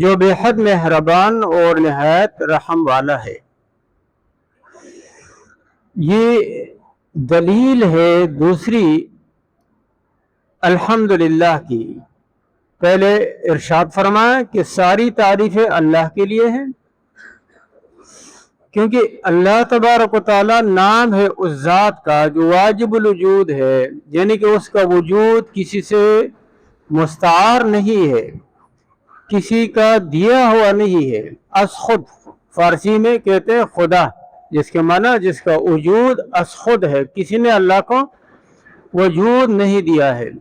جو बेहद मेहरबान और नहायत रहम वाला है। ये दलील है दूसरी अल्हम्दुलिल्लाह की। पहले इरशाद फरमाया कि सारी तारीफें अल्लाह के लिए हैं, क्योंकि अल्लाह तबारक व तआला नाम है उस ज़ात का जो वाजिबुल वजूद है, यानी कि उसका वजूद किसी से मुस्तार नहीं है, किसी का दिया हुआ नहीं है। अस खुद फारसी में कहते हैं खुदा, जिसके माना जिसका वजूद अस खुद है, किसी ने अल्लाह को वजूद नहीं दिया है।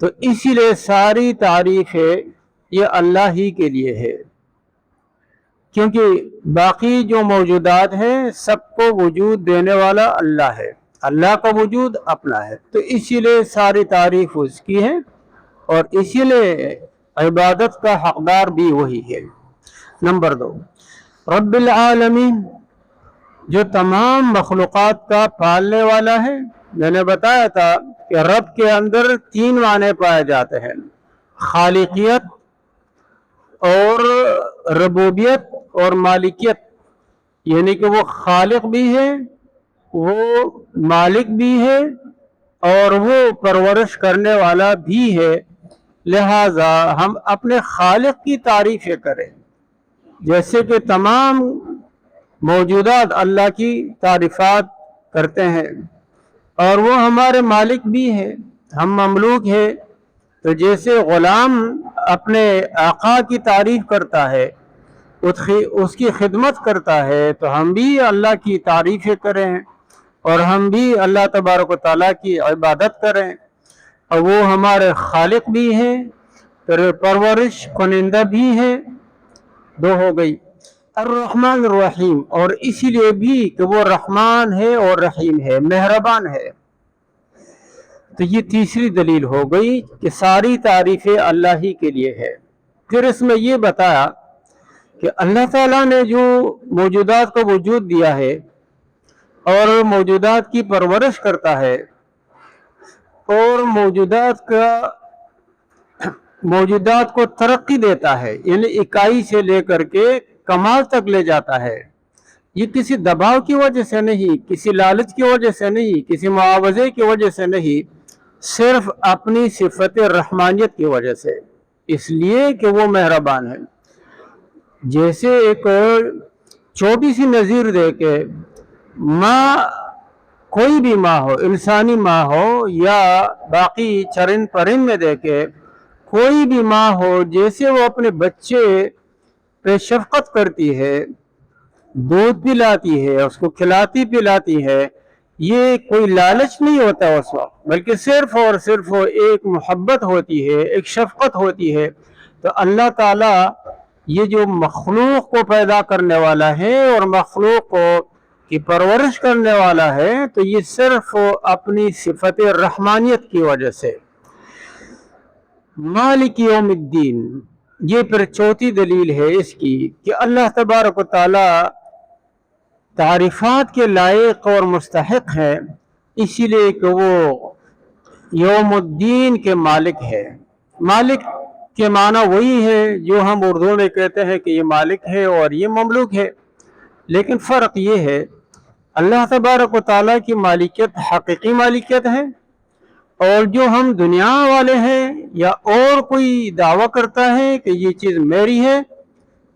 तो इसीलिए सारी तारीफें ये अल्लाह ही के लिए है, क्योंकि बाकी जो मौजूदात हैं सबको वजूद देने वाला अल्लाह है, अल्लाह का वजूद अपना है। तो इसीलिए सारी तारीफ उसकी है और इसीलिए इबादत का हकदार भी वही है। नंबर 2, रब्बिल आलमीन, जो तमाम मखलूक़ात का पालने वाला है। मैंने बताया था कि रब के अंदर 3 माने पाए जाते हैं, खालिकियत और रबूबियत और मालिकियत, यानी कि वो खालिक भी है, वो मालिक भी है और वो परवरिश करने वाला भी है। लिहाजा हम अपने खालिक की तारीफ़ें करें, जैसे कि तमाम मौजूदात अल्लाह की तारीफ़ात करते हैं, और वो हमारे मालिक भी है, हम ममलूक है। तो जैसे ग़ुलाम अपने आका की तारीफ़ करता है, उसकी खिदमत करता है, तो हम भी अल्लाह की तारीफ़ें करें और हम भी अल्लाह तबारक व तआला की इबादत करें। और वो हमारे खालिक भी हैं, परवरिश कुनिंदा भी हैं। 2 हो गई। अर्रहमान रहीम, और इसीलिए भी कि वो रहमान है और रहीम है, मेहरबान है। तो ये तीसरी दलील हो गई कि सारी तारीफ़ें अल्लाह ही के लिए है। फिर इसमें ये बताया कि अल्लाह ताला ने जो मौजूदात को वजूद दिया है और मौजूदात की परवरिश करता है और मौजूदात को तरक्की देता है, यानी इकाई से लेकर के कमाल तक ले जाता है। ये किसी दबाव की वजह से नहीं, किसी लालच की वजह से नहीं, किसी मुआवजे की वजह से नहीं, सिर्फ अपनी सिफत रहमानियत की वजह से, इसलिए कि वो मेहरबान है। जैसे एक छोटी सी नज़ीर दे के माँ, कोई भी माँ हो, इंसानी माँ हो या बाकी चरिंद परिंद में दे के कोई भी माँ हो, जैसे वो अपने बच्चे पे शफकत करती है, दूध पिलाती है, उसको खिलाती पिलाती है, ये कोई लालच नहीं होता उस वक्त, बल्कि सिर्फ और सिर्फ एक मोहब्बत होती है, एक शफकत होती है। तो अल्लाह ताला ये जो मखलूक को पैदा करने वाला है और मखलूक को की परवरिश करने वाला है, तो ये सिर्फ अपनी सिफत रहमानियत की वजह से। मालिक यौमिद्दीन, ये फिर चौथी दलील है इसकी कि अल्लाह तबारक व तआला तारीफ़ात के लायक और मुस्तहिक है, इसीलिए कि वो यौमुद्दीन के मालिक है। मालिक के माना वही है जो हम उर्दू में कहते हैं कि ये मालिक है और ये ममलूक है, लेकिन फ़र्क ये है अल्लाह तबारक व तआला की मालिकियत हकीकी मालिकियत है, और जो हम दुनिया वाले हैं या और कोई दावा करता है कि ये चीज़ मेरी है,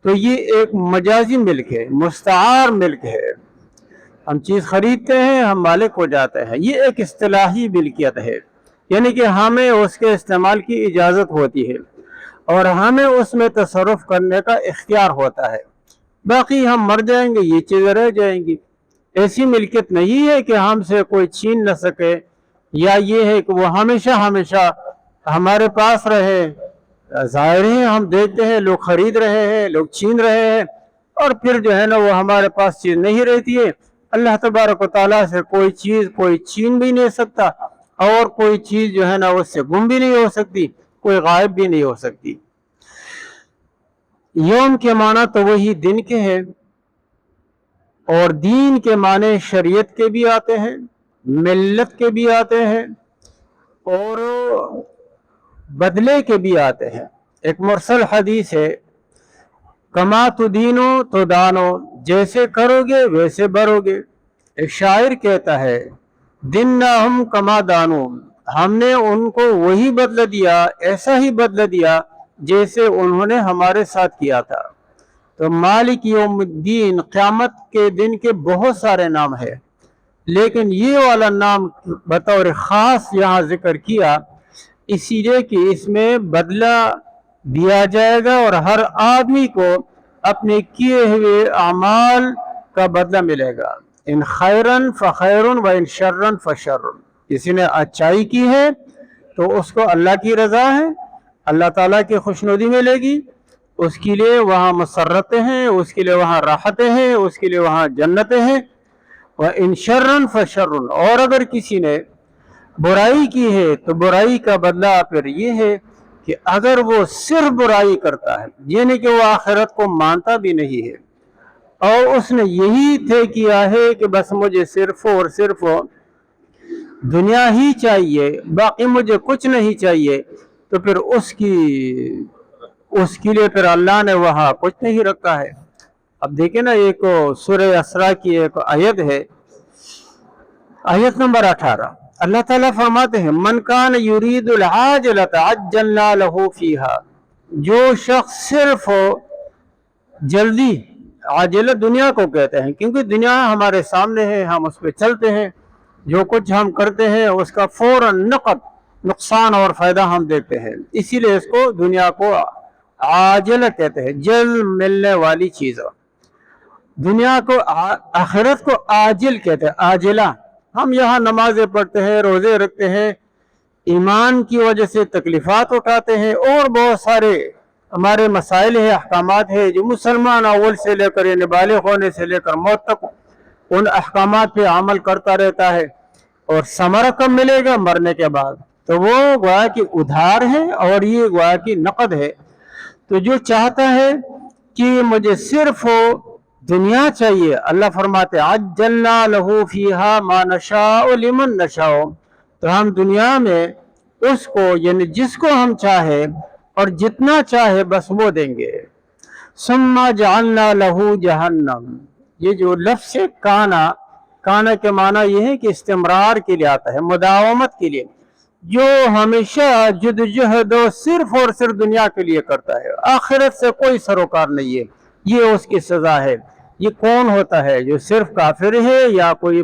तो ये एक मजाजी मिल्क है, मुस्तार मिल्क है। हम चीज़ खरीदते हैं, हम मालिक हो जाते हैं, ये एक इस्तिलाही मिल्कियत है, यानी कि हमें उसके इस्तेमाल की इजाज़त होती है और हमें उसमें तसर्रुफ़ करने का इख्तियार होता है। बाकी हम मर जाएंगे, ये चीज़ें रह जाएंगी। ऐसी मिल्कियत नहीं है कि हमसे कोई छीन न सके, या ये है कि वो हमेशा हमेशा हमारे पास रहे। ज़ाहिर है हम देखते हैं लोग खरीद रहे हैं, लोग छीन रहे हैं, और फिर जो है ना वो हमारे पास चीज़ नहीं रहती है। अल्लाह तबारक व तआला से कोई चीज़ कोई छीन भी नहीं सकता, और कोई चीज़ जो है ना उससे गुम भी नहीं हो सकती, कोई गायब भी नहीं हो सकती। यौम के माना तो वही दिन के हैं, और दीन के माने शरीयत के भी आते हैं, मिल्लत के भी आते हैं और बदले के भी आते हैं। एक मुरसल हदीस है कमा तुदीनो तो दानो, जैसे करोगे वैसे भरोगे। एक शायर कहता है, दिन ना हम कमा दानो, हमने उनको वही बदला दिया, ऐसा ही बदला दिया जैसे उन्होंने हमारे साथ किया था। तो मालिक यौमुद्दीन, क़यामत के दिन के बहुत सारे नाम है, लेकिन ये वाला नाम बतौर ख़ास यहाँ जिक्र किया, इसीलिए कि इसमें बदला दिया जाएगा और हर आदमी को अपने किए हुए अमाल का बदला मिलेगा। इन खैरन फ़खैरुन व इन शर्रन फ़शर्रुन, किसी ने अच्छाई की है तो उसको अल्लाह की रज़ा है, अल्लाह ताला की खुशनुदी मिलेगी, उसके लिए वहाँ मसरतें हैं, उसके लिए वहाँ राहतें हैं, उसके लिए वहाँ जन्नतें हैं। व इन शर्रन फ़शर्रुन, और अगर किसी ने बुराई की है तो बुराई का बदला फिर ये है कि अगर वो सिर्फ बुराई करता है, यानी कि वो आखिरत को मानता भी नहीं है और उसने यही तय किया है कि बस मुझे सिर्फ और सिर्फ दुनिया ही चाहिए, बाकी मुझे कुछ नहीं चाहिए, तो फिर उसके लिए फिर अल्लाह ने वहाँ कुछ नहीं रखा है। अब देखें ना, एक सूरह असरा की एक आयत है, आयत नंबर 18, अल्लाह ताला फरमाते हैं, मन कान युरीदुल आजलत अज्जलना लहू फीहा, जो शख्स सिर्फ जल्दी, आजिला दुनिया को कहते हैं क्योंकि दुनिया हमारे सामने है, हम उस पर चलते हैं, जो कुछ हम करते हैं उसका फौरन नकद नुकसान और फायदा हम देखते हैं, इसीलिए इसको दुनिया को आजिला कहते हैं, जल्द मिलने वाली चीज़। दुनिया को आखिरत को आजिल कहते हैं, आजिला। हम यहाँ नमाजें पढ़ते हैं, रोज़े रखते हैं, ईमान की वजह से तकलीफ़ात उठाते हैं और बहुत सारे हमारे मसाइल है, अहकामात है, जो मुसलमान अव्वल से लेकर यानी बालिग होने से लेकर मौत तक उन अहकामात पे अमल करता रहता है, और समरा कब मिलेगा? मरने के बाद। तो वो गोया कि उधार है और ये गोया कि नकद है। तो जो चाहता है कि मुझे सिर्फ दुनिया चाहिए, अल्लाह फरमाते अज्जलना लहू फीहा मा नशाउ लिमन नशाउ, तो हम दुनिया में उसको यानी जिसको हम चाहे और जितना चाहे बस वो देंगे। सुम्मा जअलना लहू जहन्नम, ये जो लफ्ज़ है काना, काना के माना ये है कि इस्तिमरार के लिए आता है, मुदावमत के लिए, जो हमेशा जद्दोजहद सिर्फ और सिर्फ दुनिया के लिए करता है, आखिरत से कोई सरोकार नहीं है, ये उसकी सज़ा है। ये कौन होता है? जो सिर्फ काफिर है या कोई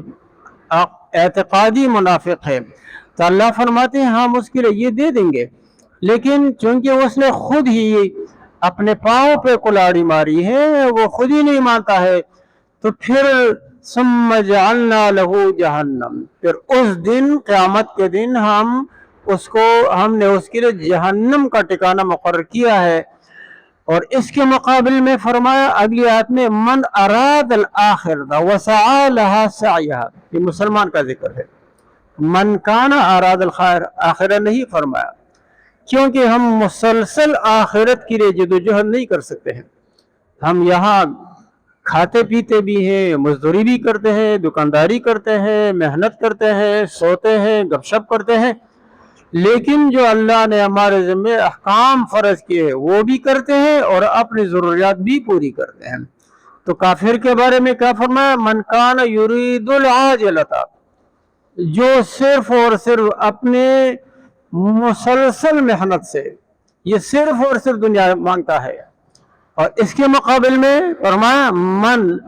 एतकादी मुनाफिक है। तो अल्लाह फरमाते हैं हम उसके लिए ये दे देंगे, लेकिन चूंकि उसने खुद ही अपने पाँव पे कुल्हाड़ी मारी है, वो खुद ही नहीं मानता है, तो फिर सुम्मा जअलना लहू जहन्नम, फिर उस दिन क़यामत के दिन हमने उसके लिए जहन्नम का ठिकाना मुकर्रर किया है। और इसके मुकाबले में फरमाया अगली आयत में, मन अरादल आखिरत व सआ लहा सअयहा, ये मुसलमान का जिक्र है। मन काना अरादल खैर, आखिरत नहीं फरमाया, क्योंकि हम मुसलसल आखिरत के लिए जद्दोजहद नहीं कर सकते हैं। हम यहाँ खाते पीते भी हैं, मजदूरी भी करते हैं, दुकानदारी करते हैं, मेहनत करते हैं, सोते हैं, गपशप करते हैं, लेकिन जो अल्लाह ने हमारे ज़िम्मे अहकाम फ़र्ज किए वो भी करते हैं और अपनी ज़रूरियात भी पूरी करते हैं। तो काफिर के बारे में क्या फरमाया? मन कान युरीदुल आजिलता, जो सिर्फ और सिर्फ अपने मुसलसल मेहनत से ये सिर्फ और सिर्फ दुनिया मांगता है। और इसके मुकाबले में फरमाया मन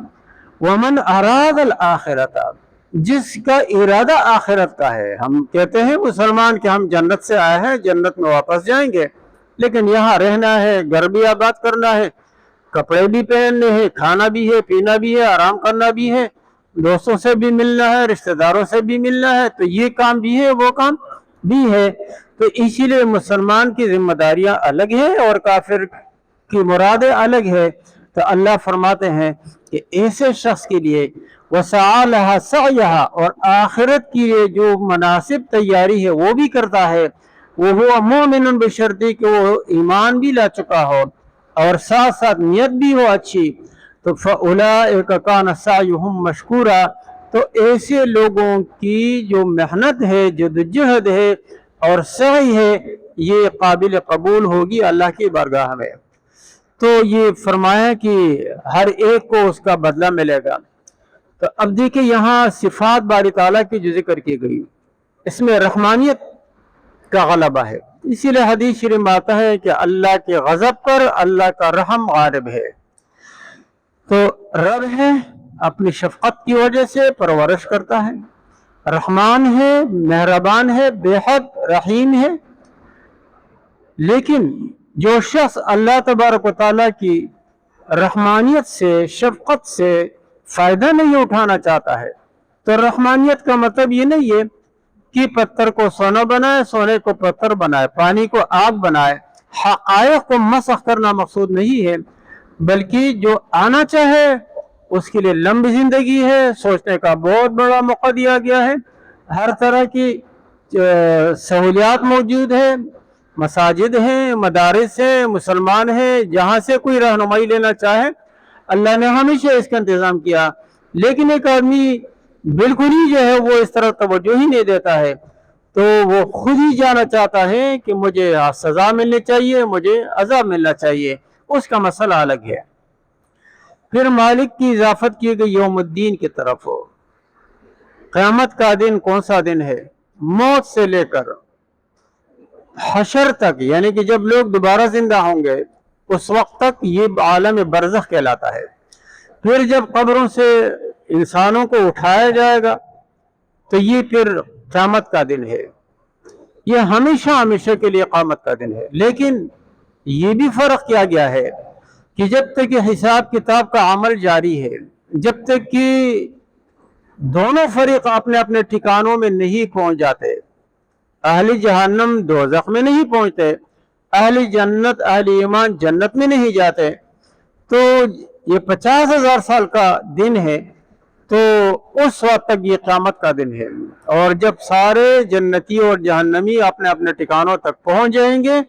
वमन अरादल आखिरता, जिसका इरादा आखिरत का है। हम कहते हैं मुसलमान कि हम जन्नत से आए हैं, जन्नत में वापस जाएंगे, लेकिन यहाँ रहना है, घर भी आबाद करना है, कपड़े भी पहनने हैं, खाना भी है, पीना भी है, आराम करना भी है, दोस्तों से भी मिलना है, रिश्तेदारों से भी मिलना है, तो ये काम भी है, वो काम भी है। तो इसीलिए मुसलमान की जिम्मेदारियां अलग है और काफिर की मुरादें अलग है। तो अल्लाह फरमाते हैं कि ऐसे शख्स के लिए वसआ लहा सअयहा, और आखिरत की जो मुनासिब तैयारी है वो भी करता है, वो हुआ मोमिनुन बशर्ती कि वो ईमान भी ला चुका हो और साथ साथ नियत भी हो अच्छी। तो फउलाइका कान सअयुहुम मशकूरा, तो ऐसे लोगों की जो मेहनत है, जद्दोजहद है और सही है, ये काबिल कबूल होगी अल्लाह की बारगाह में। تو یہ فرمایا کہ ہر ایک کو اس کا بدلہ ملے گا۔ تو اب دیکھیں یہاں صفات باری تعالیٰ کی جو ذکر کی گئی، اس میں رحمانیت کا غلبہ ہے، اسی لیے حدیث شریف میں آتا ہے کہ اللہ کے غضب پر اللہ کا رحم غالب ہے۔ تو رب ہے، اپنی شفقت کی وجہ سے پرورش کرتا ہے، رحمان ہے، مہربان ہے، بے حد رحیم ہے۔ لیکن جو شخص اللہ تبارک و تعالیٰ کی رحمانیت سے، شفقت سے فائدہ نہیں اٹھانا چاہتا ہے، تو رحمانیت کا مطلب یہ نہیں ہے کہ پتھر کو سونا بنائے، سونے کو پتھر بنائے، پانی کو آگ بنائے۔ حقائق کو مسخ کرنا مقصود نہیں ہے، بلکہ جو آنا چاہے اس کے لیے لمبی زندگی ہے، سوچنے کا بہت بڑا موقع دیا گیا ہے، ہر طرح کی سہولیات موجود ہے، مساجد ہیں، مدارس ہیں، مسلمان ہیں، جہاں سے کوئی رہنمائی لینا چاہے اللہ نے ہمیشہ اس کا انتظام کیا۔ لیکن ایک آدمی بالکل ہی جو ہے وہ اس طرح توجہ ہی نہیں دیتا ہے، تو وہ خود ہی جانا چاہتا ہے کہ مجھے سزا ملنی چاہیے، مجھے عذاب ملنا چاہیے، اس کا مسئلہ الگ ہے۔ پھر مالک کی اضافت کی گئی یوم الدین کی طرف۔ قیامت کا دن کون سا دن ہے؟ موت سے لے کر حشر تک، یعنی کہ جب لوگ دوبارہ زندہ ہوں گے اس وقت تک یہ عالم برزخ کہلاتا ہے۔ پھر جب قبروں سے انسانوں کو اٹھایا جائے گا تو یہ پھر قیامت کا دن ہے، یہ ہمیشہ ہمیشہ کے لیے قیامت کا دن ہے۔ لیکن یہ بھی فرق کیا گیا ہے کہ جب تک کہ حساب کتاب کا عمل جاری ہے، جب تک کہ دونوں فریق اپنے اپنے ٹھکانوں میں نہیں پہنچ جاتے، اہل جہنم دوزخ میں نہیں پہنچتے، اہل جنت، اہل ایمان جنت میں نہیں جاتے، تو یہ 50,000 سال کا دن ہے، تو اس وقت تک یہ قیامت کا دن ہے۔ اور جب سارے جنتی اور جہنمی اپنے اپنے ٹھکانوں تک پہنچ جائیں گے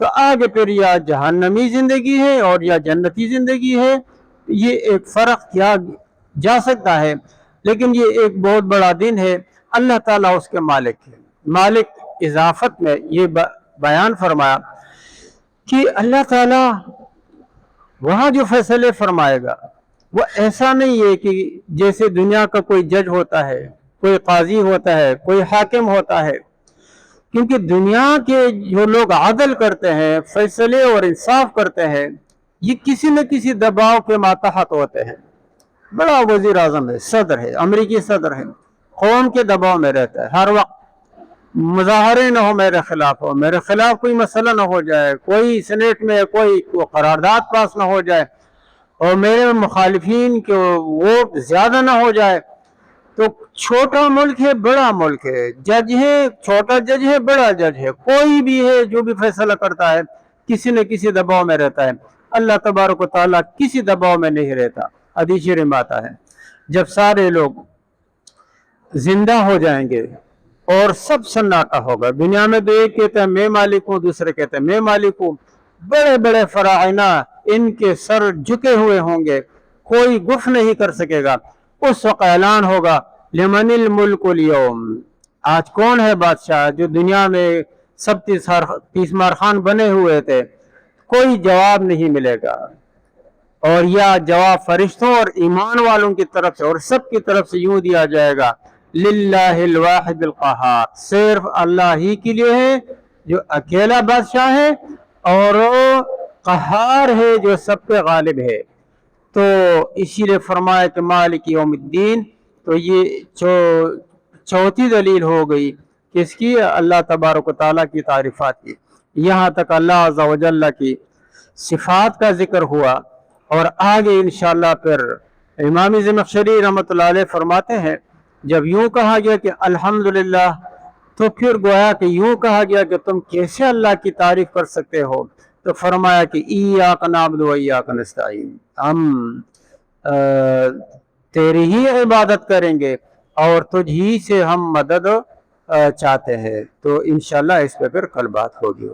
تو آگے پھر یا جہنمی زندگی ہے اور یا جنتی زندگی ہے۔ یہ ایک فرق کیا جا سکتا ہے، لیکن یہ ایک بہت بڑا دن ہے، اللہ تعالیٰ اس کے مالک ہے۔ مالک اضافت میں یہ بیان فرمایا کہ اللہ تعالیٰ وہاں جو فیصلے فرمائے گا وہ ایسا نہیں ہے کہ جیسے دنیا کا کوئی جج ہوتا ہے، کوئی قاضی ہوتا ہے، کوئی حاکم ہوتا ہے، کیونکہ دنیا کے جو لوگ عدل کرتے ہیں، فیصلے اور انصاف کرتے ہیں، یہ کسی نہ کسی دباؤ کے ماتحت ہوتے ہیں۔ بڑا وزیر اعظم ہے، صدر ہے، امریکی صدر ہے، قوم کے دباؤ میں رہتا ہے، ہر وقت مظاہرے نہ ہو میرے خلاف، ہو میرے خلاف کوئی مسئلہ نہ ہو جائے، کوئی سینیٹ میں کوئی قرارداد پاس نہ ہو جائے اور میرے مخالفین کے ووٹ زیادہ نہ ہو جائے۔ تو چھوٹا ملک ہے، بڑا ملک ہے، جج ہے، چھوٹا جج ہے، بڑا جج ہے، کوئی بھی ہے جو بھی فیصلہ کرتا ہے کسی نہ کسی دباؤ میں رہتا ہے۔ اللہ تبارک و تعالیٰ کسی دباؤ میں نہیں رہتا۔ حدیث شریف میں آتا ہے جب سارے لوگ زندہ ہو جائیں گے اور سب سناٹا ہوگا، دنیا میں تو ایک کہتے ہیں میں مالک ہوں، دوسرے کہتے ہیں میں مالک ہوں، بڑے بڑے فراعنہ ان کے سر جھکے ہوئے ہوں گے، کوئی گف نہیں کر سکے گا۔ اس وقت اعلان ہوگا لمن الملک اليوم، آج کون ہے بادشاہ؟ جو دنیا میں سب تیسمار خان بنے ہوئے تھے، کوئی جواب نہیں ملے گا، اور یا جواب فرشتوں اور ایمان والوں کی طرف سے اور سب کی طرف سے یوں دیا جائے گا للہ الواحد القہار، صرف اللہ ہی کے لیے ہے جو اکیلا بادشاہ ہے اور قہار ہے جو سب پہ غالب ہے۔ تو اسی لیے فرمایا کہ مالک یوم الدین، تو یہ چوتھی دلیل ہو گئی کس کی؟ اللہ تبارک و تعالیٰ کی تعریفات کی۔ یہاں تک اللہ عز و جل کی صفات کا ذکر ہوا، اور آگے انشاءاللہ پھر امام زمخشری رحمۃ اللہ علیہ فرماتے ہیں جب یوں کہا گیا کہ الحمدللہ، تو پھر گویا کہ یوں کہا گیا کہ تم کیسے اللہ کی تعریف کر سکتے ہو؟ تو فرمایا کہ ایاک نعبد و ایاک نستعین، ہم تیری ہی عبادت کریں گے اور تجھ ہی سے ہم مدد چاہتے ہیں۔ تو انشاءاللہ اس پہ پھر کل بات ہوگی۔